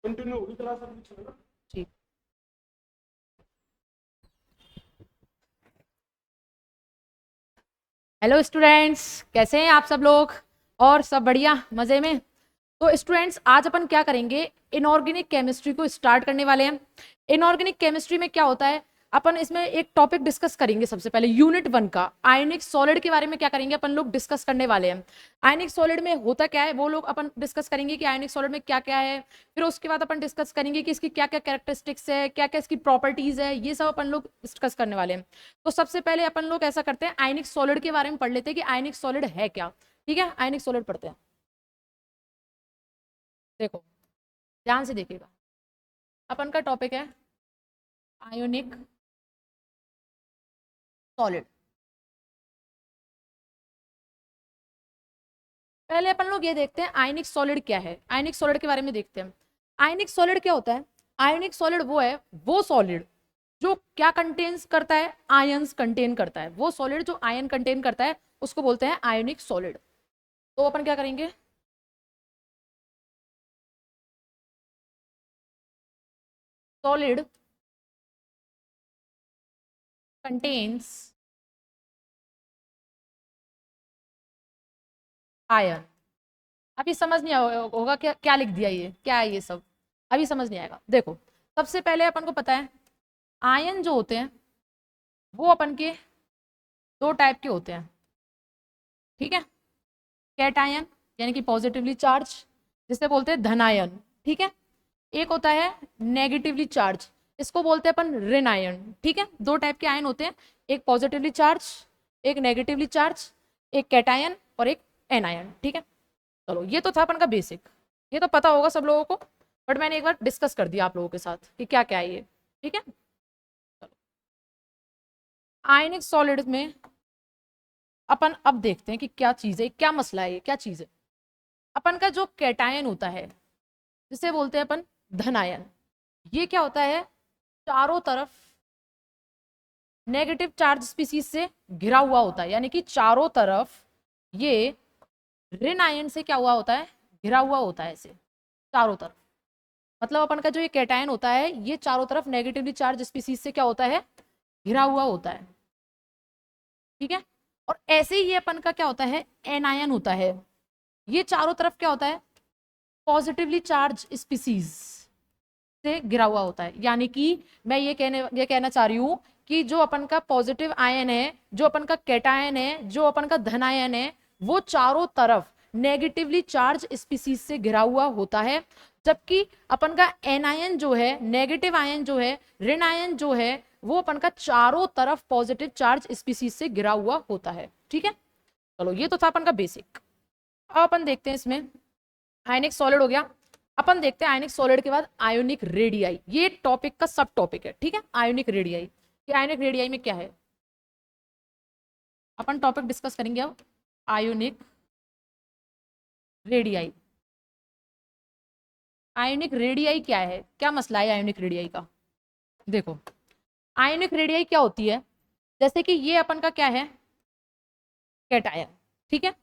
Continue होगी class अभी चलेगा। ठीक। हेलो स्टूडेंट्स, कैसे हैं आप सब लोग? और सब बढ़िया मज़े में? तो स्टूडेंट्स, आज अपन क्या करेंगे, इनऑर्गेनिक केमिस्ट्री को स्टार्ट करने वाले हैं। इनऑर्गेनिक केमिस्ट्री में क्या होता है, अपन इसमें एक टॉपिक डिस्कस करेंगे। सबसे पहले यूनिट 1 का आयनिक सॉलिड के बारे में क्या करेंगे, अपन लोग डिस्कस करने वाले हैं। आयनिक सॉलिड में होता क्या है वो लोग अपन डिस्कस करेंगे कि आयनिक सॉलिड में क्या क्या है। फिर उसके बाद अपन डिस्कस करेंगे कि इसकी क्या क्या कैरेक्टरिस्टिक्स है, क्या क्या इसकी प्रॉपर्टीज है, ये सब अपन लोग डिस्कस करने वाले हैं। तो सबसे पहले अपन लोग ऐसा करते हैं, आयनिक सॉलिड के बारे में पढ़ लेते हैं कि आयनिक सॉलिड है क्या। ठीक है, आयनिक सॉलिड पढ़ते हैं। देखो, ध्यान से देखिएगा, अपन का टॉपिक है आयोनिक सॉलिड। पहले अपन लोग ये देखते हैं आयनिक सॉलिड क्या है। आयनिक सॉलिड के बारे में देखते हैं। आयनिक सॉलिड क्या होता है? आयनिक सॉलिड वो है, वो सॉलिड जो क्या कंटेन्स करता है, आयंस कंटेन करता है। वो सॉलिड जो आयन कंटेन करता है उसको बोलते हैं आयोनिक सॉलिड। तो अपन क्या करेंगे, सॉलिड कंटेन्स आयन। अभी समझ नहीं होगा क्या क्या लिख दिया, ये क्या है, ये सब अभी समझ नहीं आएगा। देखो, सबसे पहले अपन को पता है आयन जो होते हैं वो अपन के दो टाइप के होते हैं। ठीक है, कैटायन यानी कि पॉजिटिवली चार्ज, जिसे बोलते हैं धनायन। ठीक है, एक होता है नेगेटिवली चार्ज, इसको बोलते हैं अपन ऋण आयन। ठीक है, दो टाइप के आयन होते हैं, एक पॉजिटिवली चार्ज, एक नेगेटिवली चार्ज, एक कैटायन और एक एनायन। ठीक है, चलो ये तो था अपन का बेसिक, ये तो पता होगा सब लोगों को, बट मैंने एक बार डिस्कस कर दिया आप लोगों के साथ कि क्या क्या है ये। ठीक है, आयनिक सॉलिड में अपन अब देखते हैं कि क्या चीज है, क्या मसला है, ये क्या चीज है। अपन का जो कैटायन होता है जिसे बोलते हैं अपन धन आयन, ये क्या होता है, चारों तरफ नेगेटिव चार्ज स्पीसीज से घिरा हुआ होता है। यानी कि चारों तरफ ये ऋण आयन से क्या हुआ होता है, घिरा हुआ होता है ऐसे चारों तरफ। मतलब अपन का जो ये कैटायन होता है ये चारों तरफ नेगेटिवली चार्ज स्पीसीज से क्या होता है, घिरा हुआ होता है। ठीक है, और ऐसे ही ये अपन का क्या होता है, एनायन होता है, ये चारों तरफ क्या होता है, पॉजिटिवली चार्ज स्पीसीज से घिरा हुआ होता है। यानी कि मैं ये कहना चाह रही हूं कि जो अपन का पॉजिटिव आयन है, जो अपन का कैटायन है, जो अपन का धन आयन है, वो चारों तरफ नेगेटिवली चार्ज स्पीसीज से घिरा हुआ होता है। जबकि अपन का एनायन जो है, नेगेटिव आयन जो है, ऋण आयन जो है, वो अपन का चारों तरफ पॉजिटिव चार्ज स्पीसीज से घिरा हुआ होता है। ठीक है, चलो ये तो था अपन का बेसिक। अब अपन देखते हैं इसमें, आयनिक सॉलिड हो गया। अपन देखते हैं आयनिक सॉलिड के बाद आयोनिक रेडियाई, ये टॉपिक का सब टॉपिक है। ठीक है, आयोनिक रेडियाई, कि आयोनिक रेडियाई में क्या है, अपन टॉपिक डिस्कस करेंगे अब आयोनिक रेडियाई। आयोनिक रेडियाई क्या है, क्या मसला है आयोनिक रेडियाई का। देखो, आयोनिक रेडियाई क्या होती है, जैसे कि ये अपन का क्या है, कैटायन। ठीक है,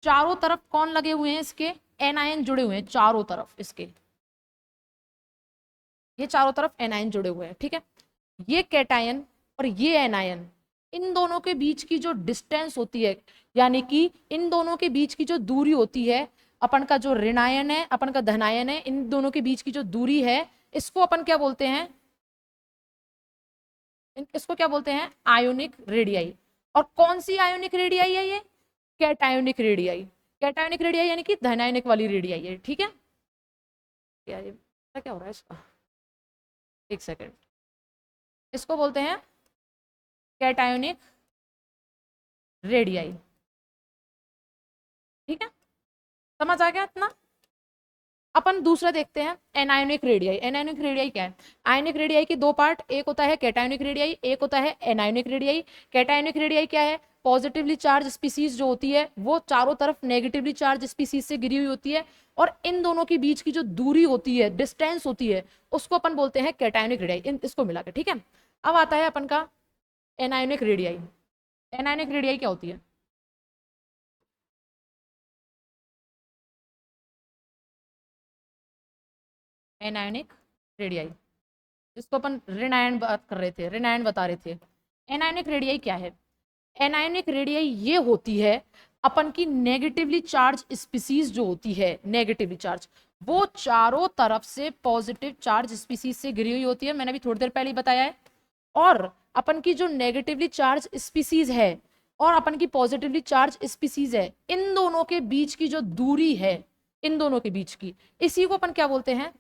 चारों तरफ कौन लगे हुए हैं इसके, एनायन जुड़े हुए हैं चारों तरफ इसके, ये चारों तरफ एनायन जुड़े हुए हैं। ठीक है, ये कैटायन और ये एनायन, इन दोनों के बीच की जो डिस्टेंस होती है, यानी कि इन दोनों के बीच की जो दूरी होती है, अपन का जो ऋणायन है, अपन का धनायन है, इन दोनों के बीच की जो दूरी है, इसको अपन क्या बोलते हैं, इसको क्या बोलते हैं, आयोनिक रेडियाई। और कौन सी आयोनिक रेडियाई है ये, कैटायोनिक रेडियाई। कैटायोनिक रेडियाई यानी कि धनायनिक वाली रेडियाई है। ठीक है, यार ये क्या हो रहा है इसका, एक सेकेंड, इसको बोलते हैं कैटायोनिक रेडियाई। ठीक है, समझ आ गया इतना। अपन दूसरा देखते हैं एनायोनिक रेडियाई। एनायोनिक रेडियाई क्या है, आयोनिक रेडियाई के दो पार्ट, एक होता है कैटायोनिक रेडियाई, एक होता है एनायोनिक रेडियाई। कैटायोनिक रेडियाई क्या है, पॉजिटिवली चार्ज स्पीसीज जो होती है वो चारों तरफ नेगेटिवली चार्ज स्पीसीज से घिरी हुई होती है, और इन दोनों के बीच की जो दूरी होती है, डिस्टेंस होती है, उसको अपन बोलते हैं कैटायोनिक रेडियाई, इसको मिला के। ठीक है, अब आता है अपन का एनायोनिक रेडियाई। एनायोनिक रेडियाई क्या होती है, एनायनिक रेडियाई, जिसको अपन ऋण आयन बात कर रहे थे, ऋण आयन बता रहे थे। एनायनिक रेडियाई क्या है? एनायनिक रेडियाई ये होती है अपन की नेगेटिवली चार्ज स्पीसीज जो होती है, नेगेटिवली चार्ज, वो चारों तरफ से पॉजिटिव चार्ज स्पीसीज से घिरी हुई होती है, मैंने अभी थोड़ी देर पहले ही बताया है। और अपन की जो नेगेटिवली चार्ज स्पीसीज है और अपन की पॉजिटिवली चार्ज स्पीसीज है, इन दोनों के बीच की जो दूरी है, इन दोनों के बीच की, इसी को अपन क्या बोलते हैं?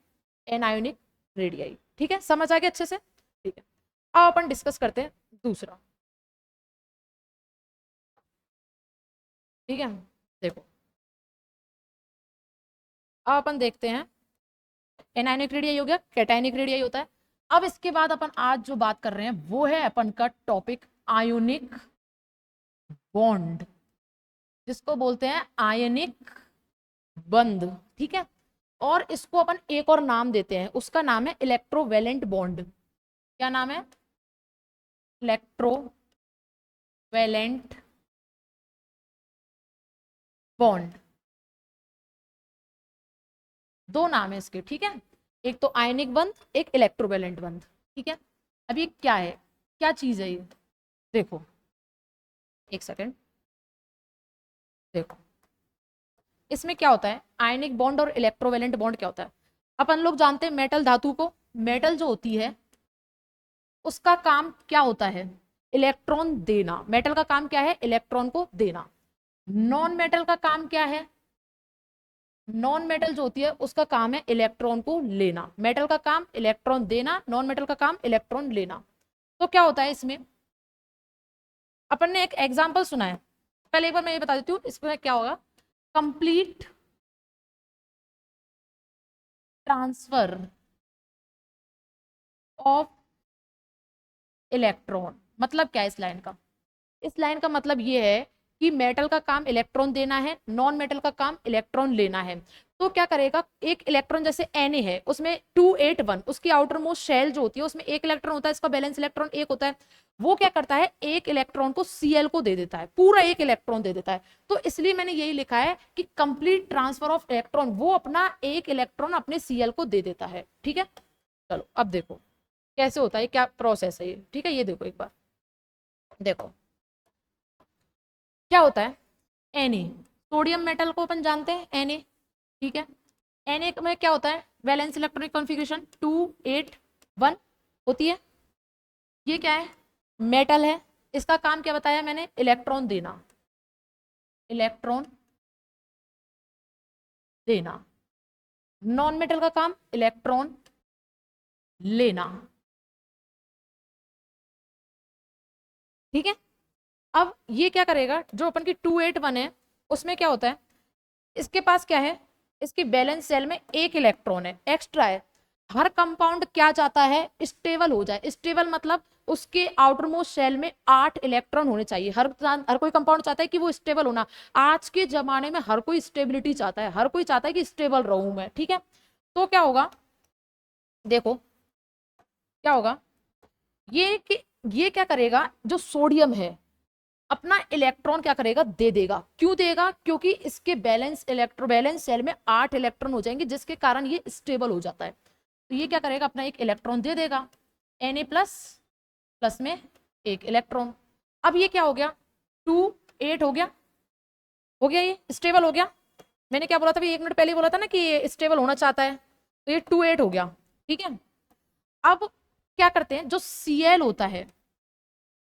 Anionic radii. ठीक है, समझ आ गया अच्छे से? ठीक है, अब अपन डिस्कस करते हैं दूसरा। ठीक है, देखो अब अपन देखते हैं, एनायनिक रेडियाई हो गया, कैटायनिक रेडियाई होता है। अब इसके बाद अपन आज जो बात कर रहे हैं वो है अपन का टॉपिक आयोनिक बॉन्ड, जिसको बोलते हैं आयनिक बंध। ठीक है, और इसको अपन एक और नाम देते हैं, उसका नाम है इलेक्ट्रोवैलेंट बॉन्ड। क्या नाम है? Electrovalent bond. दो नाम है इसके। ठीक है, एक तो आयनिक बंध, एक इलेक्ट्रोवैलेंट बंध। ठीक है, अब ये क्या है, क्या चीज है ये? देखो एक सेकेंड, देखो इसमें क्या होता है, आयनिक बॉन्ड और इलेक्ट्रोवैलेंट बॉन्ड क्या होता है? अपन लोग जानते हैं मेटल धातु को, मेटल जो होती है उसका काम क्या होता है? इलेक्ट्रॉन देना। मेटल का काम क्या है? इलेक्ट्रॉन को देना। नॉन मेटल का काम क्या है? नॉन मेटल जो होती है उसका काम है इलेक्ट्रॉन को लेना। मेटल का काम इलेक्ट्रॉन देना, नॉन मेटल का काम इलेक्ट्रॉन लेना। तो क्या होता है इसमें, अपन ने एक एग्जांपल सुना है, पहले एक बार मैं ये बता देती हूँ इसमें क्या होगा। कंप्लीट ट्रांसफर ऑफ इलेक्ट्रॉन, मतलब क्या है इस लाइन का? इस लाइन का मतलब ये है कि मेटल का काम इलेक्ट्रॉन देना है, नॉन मेटल का काम इलेक्ट्रॉन लेना है। तो क्या करेगा, एक इलेक्ट्रॉन जैसे Na है उसमें 281, उसकी आउटर मोस्ट शेल जो होती है उसमें एक इलेक्ट्रॉन होता है, इसका बैलेंस इलेक्ट्रॉन एक होता है। वो क्या करता है, एक इलेक्ट्रॉन को Cl को दे देता है, पूरा एक इलेक्ट्रॉन दे देता है। तो इसलिए मैंने यही लिखा है कि कंप्लीट ट्रांसफर ऑफ इलेक्ट्रॉन, वो अपना एक इलेक्ट्रॉन अपने Cl को दे देता है। ठीक है, चलो अब देखो कैसे होता है, क्या प्रोसेस है ये। ठीक है, ये देखो एक बार, देखो क्या होता है। Na, सोडियम मेटल को अपन जानते हैं Na। ठीक है, Na में क्या होता है, वैलेंस इलेक्ट्रॉनिक कॉन्फ़िगरेशन 281 होती है। ये क्या है, मेटल है, इसका काम क्या बताया मैंने, इलेक्ट्रॉन देना, इलेक्ट्रॉन देना। नॉन मेटल का काम इलेक्ट्रॉन लेना। ठीक है, अब ये क्या करेगा, जो अपन की 281 है उसमें क्या होता है, इसके पास क्या है, इसकी बैलेंस सेल में एक इलेक्ट्रॉन है, एक्स्ट्रा है। हर कंपाउंड क्या चाहता है, स्टेबल हो जाए। स्टेबल मतलब उसके आउटर मोस्ट शेल में 8 इलेक्ट्रॉन होने चाहिए। हर कोई कंपाउंड चाहता है कि वो स्टेबल होना। आज के जमाने में हर कोई स्टेबिलिटी चाहता है, हर कोई चाहता है कि स्टेबल रहूं मैं। ठीक है, तो क्या होगा, देखो क्या होगा, ये कि ये क्या करेगा, जो सोडियम है अपना इलेक्ट्रॉन क्या करेगा, दे देगा। क्यों देगा, क्योंकि इसके बैलेंस सेल में 8 इलेक्ट्रॉन हो जाएंगे, जिसके कारण ये स्टेबल हो जाता है। तो ये क्या करेगा, अपना एक इलेक्ट्रॉन दे देगा। Na प्लस प्लस में एक इलेक्ट्रॉन। अब ये क्या हो गया, 2 8 हो गया, हो गया, ये स्टेबल हो गया। मैंने क्या बोला था, एक मिनट पहले बोला था ना कि ये स्टेबल होना चाहता है, तो ये 2 8 हो गया। ठीक है, अब क्या करते हैं, जो Cl होता है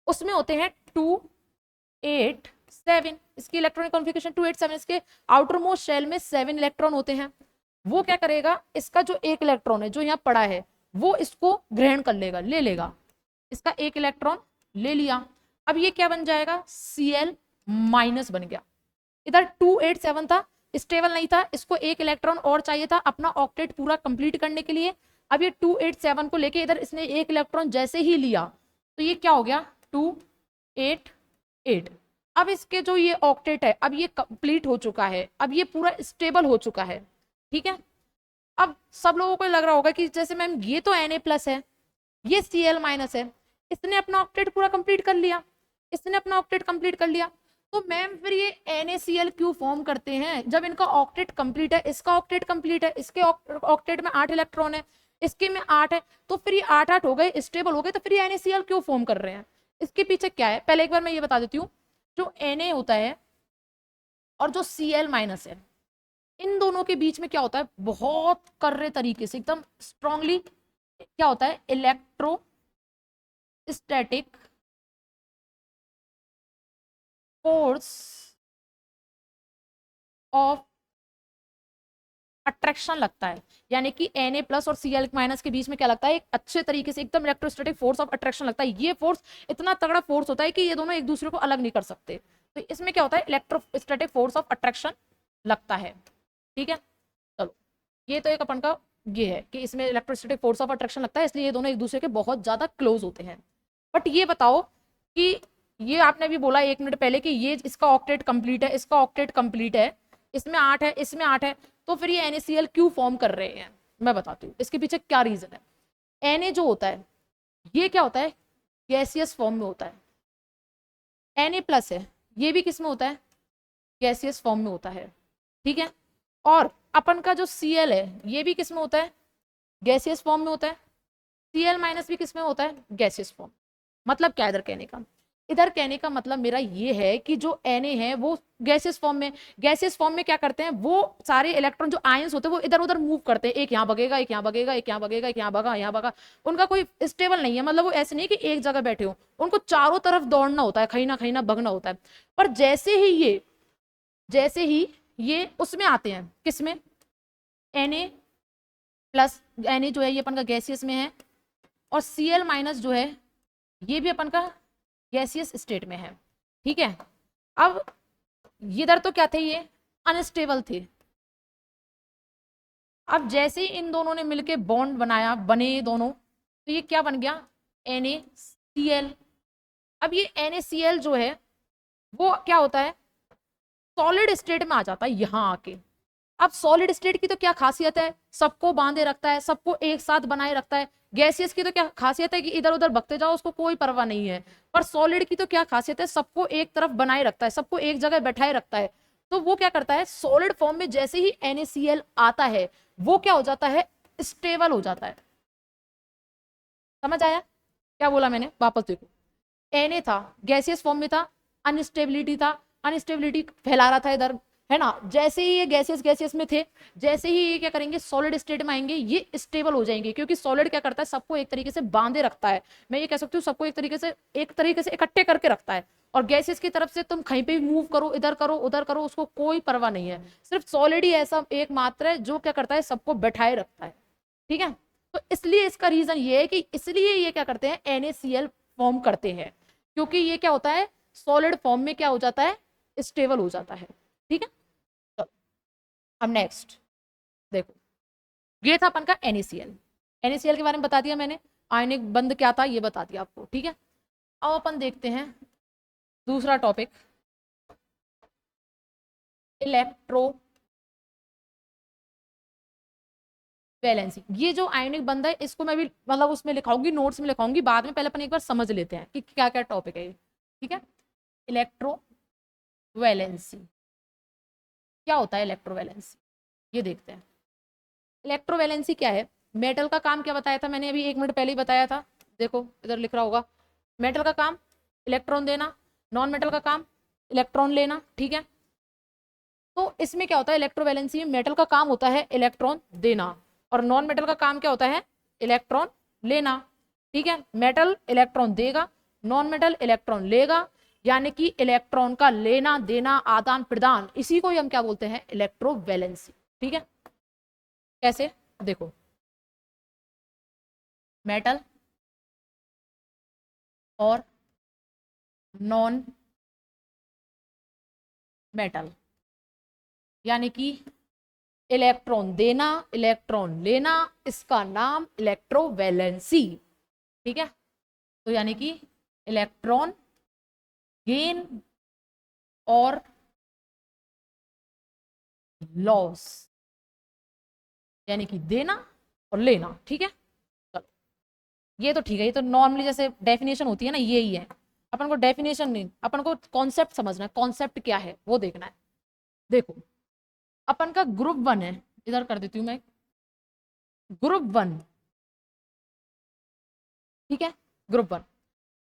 उसमें होते हैं 2 8 7, इसकी इलेक्ट्रॉनिक कॉन्फ़िगरेशन 287, इसके आउटर मोस्ट शेल में 7 इलेक्ट्रॉन होते हैं। वो क्या करेगा, इसका जो एक इलेक्ट्रॉन है जो यहाँ पड़ा है वो इसको ग्रहण कर लेगा, ले लेगा, इसका एक इलेक्ट्रॉन ले लिया। अब ये क्या बन जाएगा, Cl माइनस बन गया। इधर 287 था, स्टेबल नहीं था, इसको एक इलेक्ट्रॉन और चाहिए था अपना ऑक्टेट पूरा कंप्लीट करने के लिए। अब ये 287 को लेके इधर इसने एक इलेक्ट्रॉन जैसे ही लिया तो ये क्या हो गया, 288। अब इसके जो ये ऑक्टेट है अब ये कंप्लीट हो चुका है, अब ये पूरा स्टेबल हो चुका है। ठीक है, अब सब लोगों को लग रहा होगा कि जैसे मैम ये तो Na प्लस है, ये Cl माइनस है, इसने अपना ऑक्टेट पूरा कंप्लीट कर लिया, इसने अपना ऑक्टेट कंप्लीट कर लिया। तो मैम फिर ये NaCl क्यों फॉर्म करते हैं जब इनका ऑक्टेट कंप्लीट है, इसका ऑक्टेट कंप्लीट है, इसके ऑक्टेट में 8 इलेक्ट्रॉन है, इसके में 8 है, तो फिर ये 8-8 हो गए, स्टेबल हो गए, तो फिर ये NaCl क्यों फॉर्म कर रहे हैं? इसके पीछे क्या है पहले एक बार मैं ये बता देती हूँ। जो Na होता है और जो Cl माइनस है, इन दोनों के बीच में क्या होता है, बहुत कर्रे तरीके से एकदम स्ट्रांगली क्या होता है, इलेक्ट्रोस्टैटिक फोर्स ऑफ अट्रैक्शन लगता है। यानी कि Na प्लस और Cl माइनस के बीच में क्या लगता है, एक अच्छे तरीके से एकदम इलेक्ट्रोस्टैटिक फोर्स ऑफ अट्रैक्शन लगता है। ये फोर्स इतना तगड़ा फोर्स होता है कि ये दोनों एक दूसरे को अलग नहीं कर सकते। तो इसमें क्या होता है, इलेक्ट्रोस्टैटिक फोर्स ऑफ अट्रैक्शन लगता है। ठीक है, चलो ये तो एक अपन का ये है कि इसमें इलेक्ट्रोस्टैटिक फोर्स ऑफ अट्रैक्शन लगता है, इसलिए ये दोनों एक दूसरे के बहुत ज्यादा क्लोज होते हैं। बट ये बताओ कि ये आपने भी बोला 1 मिनट पहले कि ये इसका ऑक्टेट कंप्लीट है, इसका ऑक्टेट कंप्लीट है, इसमें 8 है, इसमें 8 है, तो फिर ये NaCl क्यों फॉर्म कर रहे हैं? मैं बताती हूँ इसके पीछे क्या रीजन है। Na जो होता है ये क्या होता है, गैसियस फॉर्म में होता है। Na प्लस है, ये भी किस में होता है, गैसियस फॉर्म में होता है। ठीक है, और अपन का जो Cl है ये भी किस में होता है, गैसियस फॉर्म में होता है। Cl माइनस भी किस में होता है, गैसियस फॉर्म। मतलब क्या इधर कहने का मतलब मेरा ये है कि जो Na है वो गैसियस फॉर्म में, गैसियस फॉर्म में क्या करते हैं, वो सारे इलेक्ट्रॉन जो आयंस होते हैं वो इधर उधर मूव करते हैं, एक यहाँ भगेगा, एक यहाँ भगेगा, एक यहाँ भगेगा, एक यहाँ भगा, यहाँ भगा। उनका कोई स्टेबल नहीं है, मतलब वो ऐसे नहीं कि एक जगह बैठे हो, उनको चारों तरफ दौड़ना होता है, कहीं ना भगना होता है। पर जैसे ही ये उसमें आते हैं, किसमें, Na प्लस, Na जो है ये अपन का गैसियस में है, और Cl माइनस जो है ये भी अपन का गैसियस स्टेट में है। ठीक है, अब इधर तो क्या थे, ये अनस्टेबल थे। अब जैसे ही इन दोनों ने मिलके बॉन्ड बनाया, बने दोनों, तो ये क्या बन गया, NaCl। अब ये NaCl जो है वो क्या होता है, सॉलिड स्टेट में आ जाता है यहां आके। अब सॉलिड स्टेट की तो क्या खासियत है, सबको बांधे रखता है, सबको एक साथ बनाए रखता है। गैसियस की तो क्या खासियत है कि इधर उधर बगते जाओ, उसको कोई परवाह नहीं है। पर सॉलिड की तो क्या खासियत है, सबको एक तरफ बनाए रखता है, सबको एक जगह बैठाए रखता है। तो वो क्या करता है, सॉलिड फॉर्म में जैसे ही NaCl आता है वो क्या हो जाता है, स्टेबल हो जाता है। समझ आया क्या बोला मैंने? वापस देखो, Na था, गैसियस फॉर्म में था, अनस्टेबिलिटी था, अनस्टेबिलिटी फैला रहा था इधर, है ना। जैसे ही ये गैसियस में थे, जैसे ही ये क्या करेंगे, सॉलिड स्टेट में आएंगे, ये स्टेबल हो जाएंगे, क्योंकि सॉलिड क्या करता है, सबको एक तरीके से बांधे रखता है। मैं ये कह सकती हूँ सबको एक तरीके से इकट्ठे करके रखता है। और गैसेस की तरफ से तुम कहीं पे भी मूव करो, इधर करो उधर करो, उसको कोई परवाह नहीं है। सिर्फ सॉलिड ही ऐसा एक मात्र है जो क्या करता है, सबको बैठाए रखता है। ठीक है, तो इसलिए इसका रीजन ये है कि इसलिए ये क्या करते हैं, NaCl फॉर्म करते हैं, क्योंकि ये क्या होता है, सॉलिड फॉर्म में क्या हो जाता है, स्टेबल हो जाता है। ठीक है, तो अब नेक्स्ट देखो, ये था अपन का NaCl। NaCl के बारे में बता दिया मैंने, आयनिक बंध क्या था ये बता दिया आपको। ठीक है, अब अपन देखते हैं दूसरा टॉपिक, इलेक्ट्रो वैलेंसी। ये जो आयनिक बंध है इसको मैं भी मतलब उसमें लिखाऊंगी, नोट्स में लिखाऊंगी बाद में, पहले अपन एक बार समझ लेते हैं कि क्या क्या टॉपिक है ये। ठीक है, इलेक्ट्रो वैलेंसी क्या होता है, इलेक्ट्रो वैलेंसी ये देखते हैं। इलेक्ट्रो वैलेंसी क्या है, मेटल का काम क्या बताया था मैंने अभी 1 मिनट पहले ही बताया था, देखो इधर लिख रहा होगा। मेटल का काम इलेक्ट्रॉन देना, नॉन मेटल का काम इलेक्ट्रॉन लेना। ठीक है, तो इसमें क्या होता है, इलेक्ट्रो वैलेंसी में मेटल का काम होता है इलेक्ट्रॉन देना, और नॉन मेटल का काम क्या होता है, इलेक्ट्रॉन लेना। ठीक है, मेटल इलेक्ट्रॉन देगा, नॉन मेटल इलेक्ट्रॉन लेगा, यानी कि इलेक्ट्रॉन का लेना देना, आदान प्रदान, इसी को ही हम क्या बोलते हैं, इलेक्ट्रो वैलेंसी। ठीक है, कैसे देखो, मेटल और नॉन मेटल, यानी कि इलेक्ट्रॉन देना इलेक्ट्रॉन लेना, इसका नाम इलेक्ट्रोवैलेंसी। ठीक है, तो यानी कि इलेक्ट्रॉन गेन और लॉस, यानी कि देना और लेना। ठीक है, चलो ये तो ठीक है, ये तो नॉर्मली जैसे डेफिनेशन होती है ना, यही है। अपन को डेफिनेशन नहीं, अपन को कॉन्सेप्ट समझना है, कॉन्सेप्ट क्या है वो देखना है। देखो अपन का ग्रुप 1 है, इधर कर देती हूँ मैं, ग्रुप 1, ठीक है, ग्रुप 1,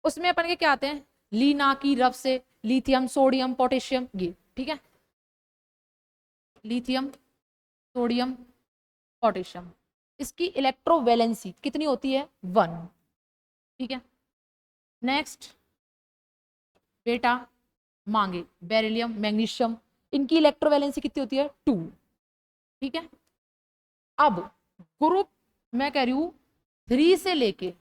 उसमें अपन के क्या आते हैं, लीना की रफ से लिथियम सोडियम पोटेशियम, ये ठीक है, लिथियम सोडियम पोटेशियम, इसकी इलेक्ट्रोवैलेंसी कितनी होती है, 1, ठीक है। नेक्स्ट बेटा मांगे बेरिलियम मैग्नीशियम, इनकी इलेक्ट्रोवैलेंसी कितनी होती है, 2, ठीक है। अब ग्रुप, मैं कह रही हूं 3 से लेके,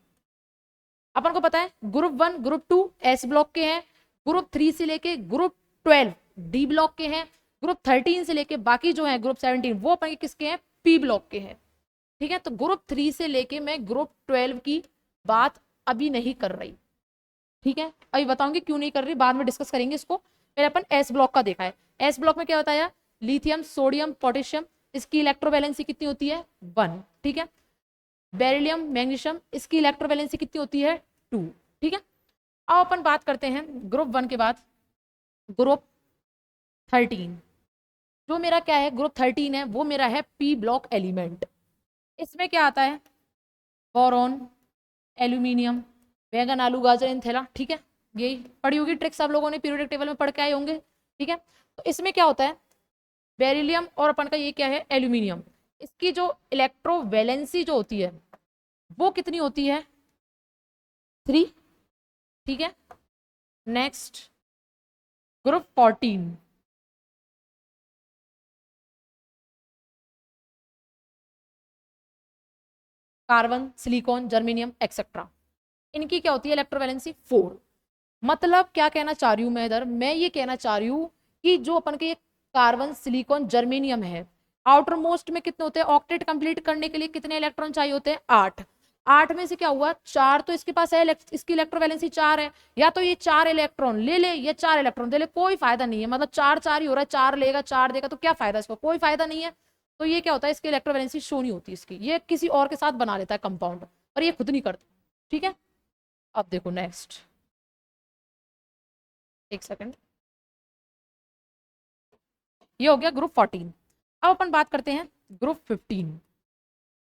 अपन को पता है ग्रुप 1 ग्रुप 2 एस ब्लॉक के हैं, ग्रुप 3 से लेके ग्रुप 12 डी ब्लॉक के हैं, ग्रुप 13 से लेके बाकी जो है ग्रुप 17 वो अपन के किसके हैं, पी ब्लॉक के हैं, ठीक है। तो ग्रुप 3 से लेके मैं ग्रुप 12 की बात अभी नहीं कर रही, ठीक है, अभी बताऊंगी क्यों नहीं कर रही, बाद में डिस्कस करेंगे इसको। पहले अपन एस ब्लॉक का देखा है, एस ब्लॉक में क्या बताया, लिथियम सोडियम पोटेशियम, इसकी इलेक्ट्रोवैलेंसी कितनी होती है, 1, ठीक है। बेरिलियम मैग्नीशियम, इसकी इलेक्ट्रोवैलेंसी कितनी होती है, 2, ठीक है। अब अपन बात करते हैं ग्रुप 1 के बाद ग्रुप 13, जो मेरा क्या है, ग्रुप 13 है, वो मेरा है पी ब्लॉक एलिमेंट। इसमें क्या आता है, बोरॉन, एल्यूमिनियम, बैंगन आलू गाजर इनथेला, ठीक है, यही पढ़ी होगी ट्रिक्स, आप लोगों ने पीरियोडिक टेबल में पढ़ के आए होंगे, ठीक है। तो इसमें क्या होता है, बेरिलियम और अपन का ये क्या है, एल्यूमिनियम, इसकी जो इलेक्ट्रोवैलेंसी जो होती है वो कितनी होती है, 3, ठीक है। Next group 14, carbon silicon germanium etcetera, इनकी क्या होती है इलेक्ट्रोवैलेंसी, 4। मतलब क्या कहना चाह रही हूं मैं इधर, मैं ये कहना चाह रही हूं कि जो अपन के ये कार्बन सिलिकॉन जर्मेनियम है, आउटर मोस्ट में कितने होते हैं, ऑक्टेट कंप्लीट करने के लिए कितने इलेक्ट्रॉन चाहिए होते हैं, 8, 8 में से क्या हुआ, 4 तो इसके पास है, इसकी इलेक्ट्रोवैलेंसी 4 है, या तो ये 4 इलेक्ट्रॉन ले ले या 4 इलेक्ट्रॉन दे ले, कोई फायदा नहीं है, मतलब 4 4 ही हो रहा है, 4 लेगा 4 देगा तो क्या फायदा इसको, कोई फायदा नहीं है। तो ये क्या होता है, इसकी इलेक्ट्रोवैलेंसी शो नहीं होती इसकी, ये किसी और के साथ बना लेता है कंपाउंड, पर ये खुद नहीं करता, ठीक है। अब देखो नेक्स्ट, एक सेकंड, ये हो गया ग्रुप 14। अब अपन बात करते हैं ग्रुप 15,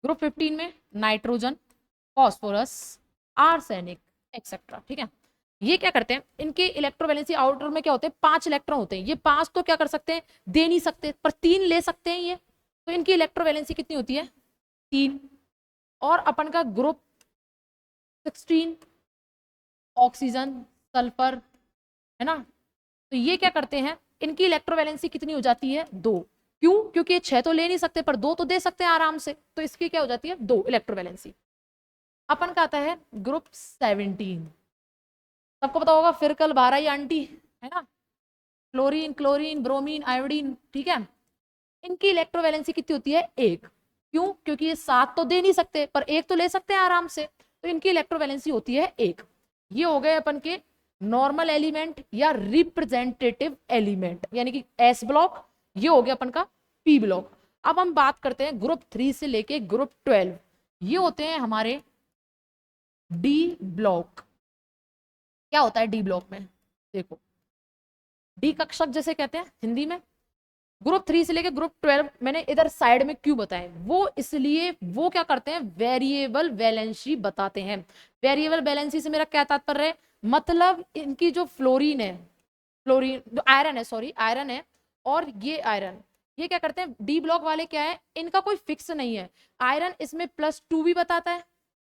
ग्रुप 15 में नाइट्रोजन, फॉस्फोरस, आर्सेनिक एक्सेट्रा, ठीक है। ये क्या करते हैं, इनके इलेक्ट्रोवैलेंसी आउटर में क्या होते हैं, 5 इलेक्ट्रॉन होते हैं, ये 5 तो क्या कर सकते हैं, दे नहीं सकते, पर 3 ले सकते हैं ये, तो इनकी इलेक्ट्रोवैलेंसी कितनी होती है, 3। और अपन का ग्रुप 16, ऑक्सीजन, सल्फर, है ना, तो ये क्या करते हैं, इनकी इलेक्ट्रोवैलेंसी कितनी हो जाती है, 2। क्यों, क्योंकि ये 6 तो ले नहीं सकते पर 2 तो दे सकते हैं आराम से, तो इसकी क्या हो जाती है, 2 इलेक्ट्रोवैलेंसी। अपन का आता है ग्रुप 17, सबको पता होगा फिर कल 12 ही आंटी, है ना, क्लोरीन क्लोरीन ब्रोमीन आयोडीन, ठीक है। इनकी इलेक्ट्रोवैलेंसी कितनी होती है, 1। क्यों, क्योंकि ये 7 तो दे नहीं सकते पर 1 तो ले सकते हैं आराम से, तो इनकी इलेक्ट्रोवैलेंसी होती है 1। ये हो गए अपन के नॉर्मल एलिमेंट या रिप्रेजेंटेटिव एलिमेंट, यानी कि एस ब्लॉक, ये हो गया अपन का पी ब्लॉक। अब हम बात करते हैं ग्रुप 3 से लेके ग्रुप 12, ये होते हैं हमारे डी ब्लॉक। क्या होता है डी ब्लॉक में, देखो डी कक्षक जैसे कहते हैं हिंदी में। ग्रुप 3 से लेके ग्रुप 12 मैंने इधर साइड में क्यों बताए, वो इसलिए वो क्या करते हैं, वेरिएबल वैलेंसी बताते हैं। वेरिएबल वैलेंसी से मेरा क्या तात्पर्य है, मतलब इनकी जो फ्लोरीन है, फ्लोरीन जो आयरन है, सॉरी आयरन है, और ये आयरन, ये क्या करते हैं, डी ब्लॉक वाले क्या है, इनका कोई फिक्स नहीं है, आयरन इसमें +2 भी बताता है,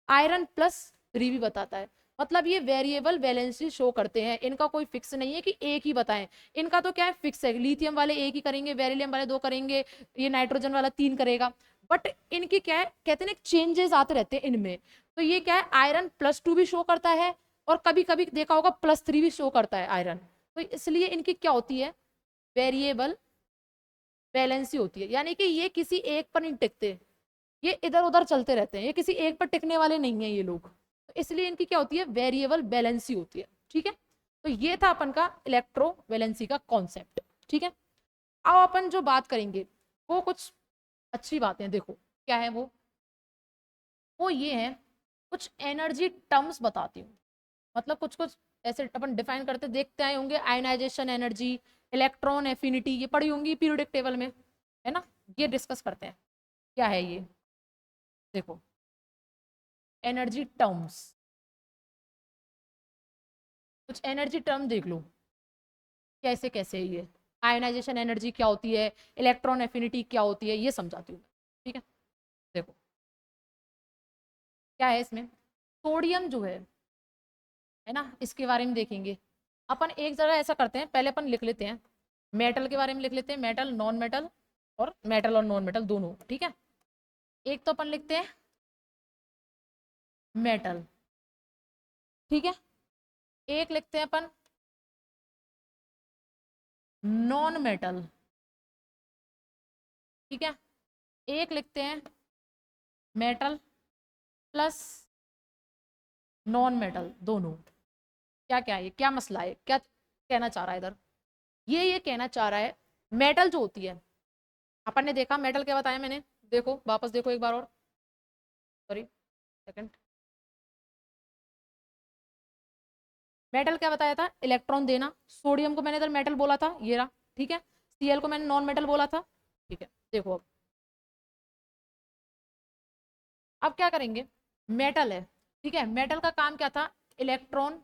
आयरन +3 भी बताता है, मतलब ये वेरिएबल वैलेंसी शो करते हैं, इनका कोई फिक्स नहीं है कि एक ही बताएं। इनका तो क्या है, फिक्स है, लिथियम वाले एक ही करेंगे, बेरिलियम वाले 2 करेंगे, ये नाइट्रोजन वाला 3 करेगा, बट इनकी क्या है, कहते हैं चेंजेस आते रहते हैं इनमें। तो ये क्या है, आयरन +2 भी शो करता है और कभी कभी देखा होगा +3 भी शो करता है आयरन, तो इसलिए इनकी क्या होती है, वेरिएबल वैलेंसी होती है, यानी कि ये किसी एक पर नहीं टिकते, ये इधर उधर चलते रहते हैं, ये किसी एक पर टिकने वाले नहीं है ये लोग, तो इसलिए इनकी क्या होती है, वेरिएबल वैलेंसी होती है, ठीक है। तो ये था अपन का इलेक्ट्रो वैलेंसी का कॉन्सेप्ट, ठीक है। अब अपन जो बात करेंगे वो कुछ अच्छी बातें, देखो क्या है वो ये है, कुछ एनर्जी टर्म्स बताती हूँ, मतलब कुछ कुछ ऐसे अपन डिफाइन करते देखते आए होंगे, आयनाइजेशन एनर्जी, इलेक्ट्रॉन एफिनिटी, ये पढ़ी होंगी पीरियोडिक टेबल में, है ना। ये डिस्कस करते हैं क्या है ये। देखो एनर्जी टर्म्स, कुछ एनर्जी टर्म देख लो कैसे कैसे है ये। आयनाइजेशन एनर्जी क्या होती है, इलेक्ट्रॉन एफिनिटी क्या होती है, ये समझाती हूँ, ठीक है। देखो क्या है इसमें, सोडियम जो है ना, इसके बारे में देखेंगे अपन। एक जगह ऐसा करते हैं, पहले अपन लिख लेते हैं मेटल के बारे में, लिख लेते हैं मेटल, नॉन मेटल, और मेटल और नॉन मेटल दोनों, ठीक है। एक तो अपन लिखते हैं मेटल, ठीक है। एक लिखते हैं अपन नॉन मेटल, ठीक है। एक लिखते हैं मेटल प्लस नॉन मेटल दोनों। क्या क्या है, क्या मसला है, क्या कहना चाह रहा है इधर, ये कहना चाह रहा है मेटल जो होती है, अपन ने देखा मेटल क्या बताया मैंने, देखो वापस देखो एक बार और, सॉरी सेकंड। मेटल क्या बताया था, इलेक्ट्रॉन देना। सोडियम को मैंने इधर मेटल बोला था, ये रहा, ठीक है। Cl को मैंने नॉन मेटल बोला था, ठीक है। देखो अब क्या करेंगे, मेटल है, ठीक है। मेटल का काम क्या था, इलेक्ट्रॉन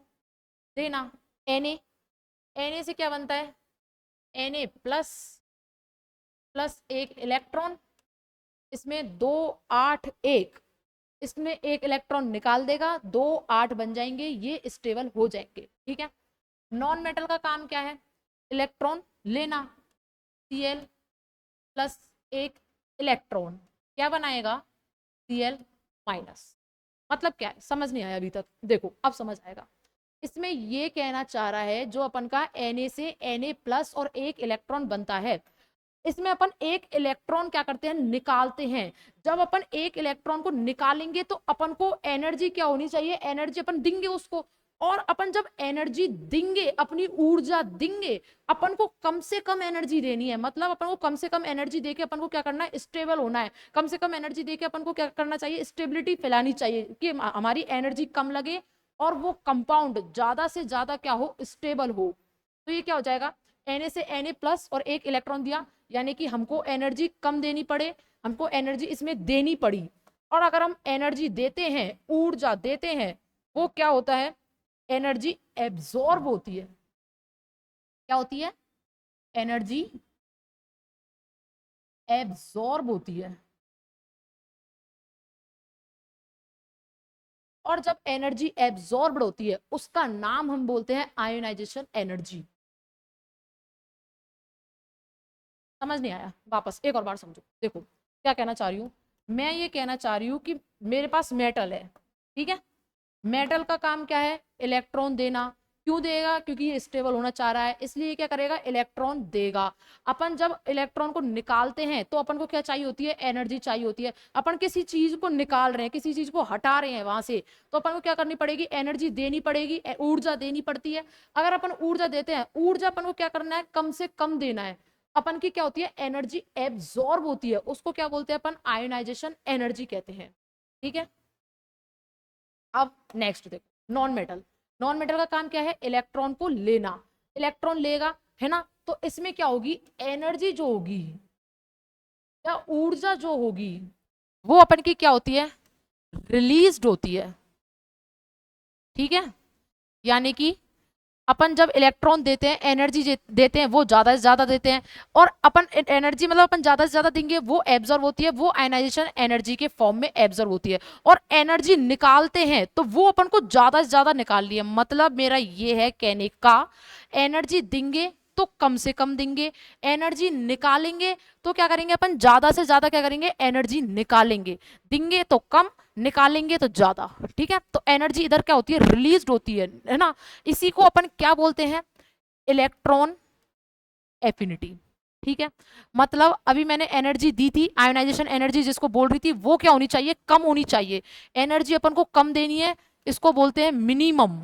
देना। Na से क्या बनता है, Na प्लस प्लस एक इलेक्ट्रॉन, इसमें 2 8 1, इसमें एक इलेक्ट्रॉन निकाल देगा, 2 8 बन जाएंगे, ये स्टेबल हो जाएंगे, ठीक है। नॉन मेटल का काम क्या है, इलेक्ट्रॉन लेना। Cl प्लस एक इलेक्ट्रॉन क्या बनाएगा, Cl माइनस। मतलब क्या है, समझ नहीं आया अभी तक, देखो अब समझ आएगा। इसमें ये कहना चाह रहा है जो अपन का Na से Na प्लस और एक इलेक्ट्रॉन बनता है, इसमें अपन एक इलेक्ट्रॉन क्या करते हैं, निकालते हैं। जब अपन एक इलेक्ट्रॉन को निकालेंगे तो अपन को एनर्जी क्या होनी चाहिए, एनर्जी अपन देंगे उसको। और अपन जब एनर्जी देंगे, अपनी ऊर्जा देंगे, अपन को कम से कम एनर्जी देनी है। मतलब अपन को कम से कम एनर्जी देके अपन को क्या करना है, स्टेबल होना है। कम से कम एनर्जी देके अपन को क्या करना चाहिए, स्टेबिलिटी फैलानी चाहिए कि हमारी एनर्जी कम लगे और वो कंपाउंड ज्यादा से ज्यादा क्या हो, स्टेबल हो। तो ये क्या हो जाएगा, Na से Na प्लस और एक इलेक्ट्रॉन दिया, यानी कि हमको एनर्जी कम देनी पड़े, हमको एनर्जी इसमें देनी पड़ी। और अगर हम एनर्जी देते हैं, ऊर्जा देते हैं, वो क्या होता है, एनर्जी एब्जॉर्ब होती है। क्या होती है, एनर्जी एब्जॉर्ब होती है। और जब एनर्जी एब्जॉर्ब्ड होती है उसका नाम हम बोलते हैं आयोनाइजेशन एनर्जी। समझ नहीं आया, वापस एक और बार समझो। देखो क्या कहना चाह रही हूँ, मैं ये कहना चाह रही हूँ कि मेरे पास मेटल है, ठीक है। मेटल का काम क्या है, इलेक्ट्रॉन देना। क्यों देगा, क्योंकि ये स्टेबल होना चाह रहा है, इसलिए क्या करेगा, इलेक्ट्रॉन देगा। अपन जब इलेक्ट्रॉन को निकालते हैं तो अपन को क्या चाहिए होती है, एनर्जी चाहिए होती है। अपन किसी चीज को निकाल रहे हैं, किसी चीज को हटा रहे हैं वहां से, तो अपन को क्या करनी पड़ेगी, एनर्जी देनी पड़ेगी, ऊर्जा देनी पड़ती है। अगर अपन ऊर्जा देते हैं, ऊर्जा अपन को क्या करना है, कम से कम देना है। अपन की क्या होती है, एनर्जी एब्जॉर्ब होती है, उसको क्या बोलते हैं अपन, आयोनाइजेशन एनर्जी कहते हैं, ठीक है। अब नेक्स्ट देखो नॉन मेटल। नॉन मेटल का काम क्या है, इलेक्ट्रॉन को लेना। इलेक्ट्रॉन लेगा, है ना, तो इसमें क्या होगी, एनर्जी जो होगी या ऊर्जा जो होगी वो अपन की क्या होती है, रिलीज्ड होती है, ठीक है। यानी कि अपन जब इलेक्ट्रॉन देते हैं, एनर्जी देते हैं, वो ज्यादा से ज्यादा देते हैं। और अपन एनर्जी मतलब अपन ज्यादा से ज्यादा देंगे, वो एब्जॉर्ब होती है, वो आयनाइजेशन एनर्जी के फॉर्म में एब्जॉर्ब होती है। और एनर्जी निकालते हैं तो वो अपन को ज्यादा से ज्यादा निकालनी है। मतलब मेरा ये है कहने का, एनर्जी देंगे तो कम से कम देंगे, एनर्जी निकालेंगे तो क्या करेंगे, अपन ज्यादा से ज्यादा क्या करेंगे, एनर्जी निकालेंगे। देंगे तो कम, निकालेंगे तो ज्यादा, ठीक है। तो एनर्जी इधर क्या होती है, रिलीज होती है ना। इसी को अपन क्या बोलते हैं, इलेक्ट्रॉन एफिनिटी, ठीक है। मतलब अभी मैंने एनर्जी दी थी, आयोनाइजेशन एनर्जी जिसको बोल रही थी, वो क्या होनी चाहिए, कम होनी चाहिए। एनर्जी अपन को कम देनी है, इसको बोलते हैं मिनिमम।